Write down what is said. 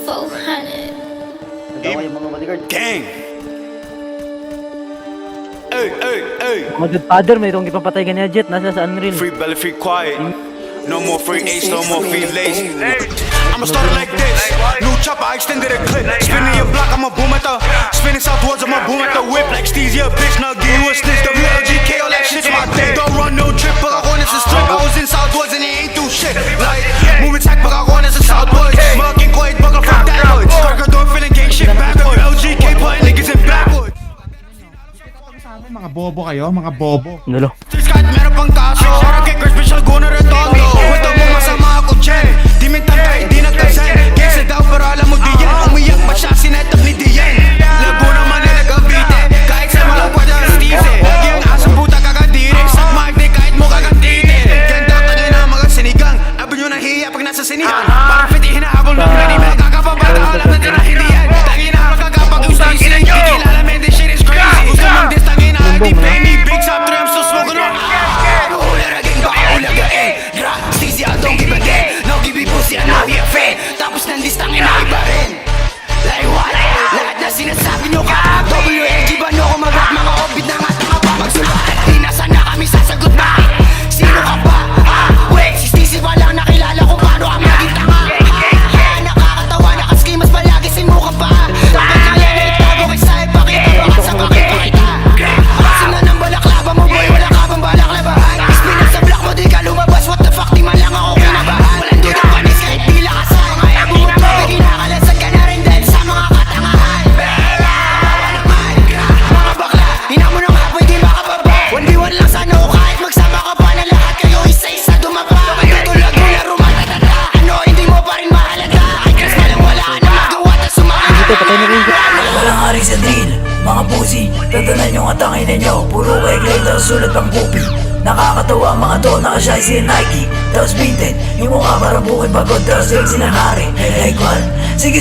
400. Nagawa yung mga bodyguard. Gang! Hey, hey, hey! Mga Godfather, mayroong ipapatay ka niya Jet, nasa sa Unreal. Free belly, free quiet. No more free H, no more free lazy. I'ma start it like this. New chopper, I extended a clip. Spinning your block, I'ma boom at the. Spinning southwards, I'ma boom at the whip. Like Steezy, a bitch, now give you a snitch. WLGK, all that shit's my thing. Don't run no trip, but I want us to strip. I was in southwards and they ain't do shit. Like, moving tech, but I want us to southwards. Smoking quiet, buckle from backwards. Cargador feeling gang shit backwards. WLGK, putting niggas in backwards. Mga bobo kayo, mga bobo. Gulo. Scott, meron pang kaso. Sarang kickers, special guna retondo. Wento mo masama ako, Chen. Di mintan kahit di nagtasen. Kesa daw, pero alam mo di yan. Umiyak pa siya, sinetap ni Dian. Laguna, Manila, Cavite. Kahit sa malang pwede ang stize. Lagi ang asang puta kakadiri. Sa magdi, kahit mo kakantite. Ganda tangin na mga sinigang. Abo nyo nang hiya pag nasa sinihan. Parang fiti, hinahabol ng pinanimel. Kakapabata, alam natin na hindi yan. Tangin na magkakapag yung stacy. Kikilala, man, this shit is crazy. Gusto mong dis, tangin na hindi pay me. Big top 3, I'm still smoking on. Tapos nandistangin na iba rin. Like what? Lahat na sinasabi nyo ka WLG ba nyo ako mag-rap? Mga obit na nga tanga pa magsulat. Di na sana kami sasagot na. Sino ka ba? Wait, si Stacey pa lang nakilala kung paano ka maging tanga. Nakakatawa, nakaskimas palagi si mukha pa. Dapat kaya na itago kay Sai. Pakita baka sa pakita. Asim na ng balaklava mo boy, wala ka bang balaklava? Ispinan sa block mo, di ka lumabas. What the fuck, di man lang ako kinabahan. Walang duda panis kahit di lakasan. Mga abo mo to, kinakalasad ka na rin dahil sa mga katangahan. Bawa naman, mga bakla, hina mo nang hapoy di makababa. 1v1 lang sana o kahit magsama ka pa na lahat kayo isa-isa dumaba. Tutulog mo na rumatatata. Ano, hindi mo pa rin mahalata. Ay Chris malang wala ka na magawa ta sumahan. Ito, patay na rin. Walang hari sa drill, mga pussy. Tatanan yung atangin ninyo. Puro kay Clay, sulat ang kopi. Nakakatawa ang mga to, nakashay si Nike. Tapos vinted, yung mukha parang bukid pagod. Tapos yung sinahari, like what? Sige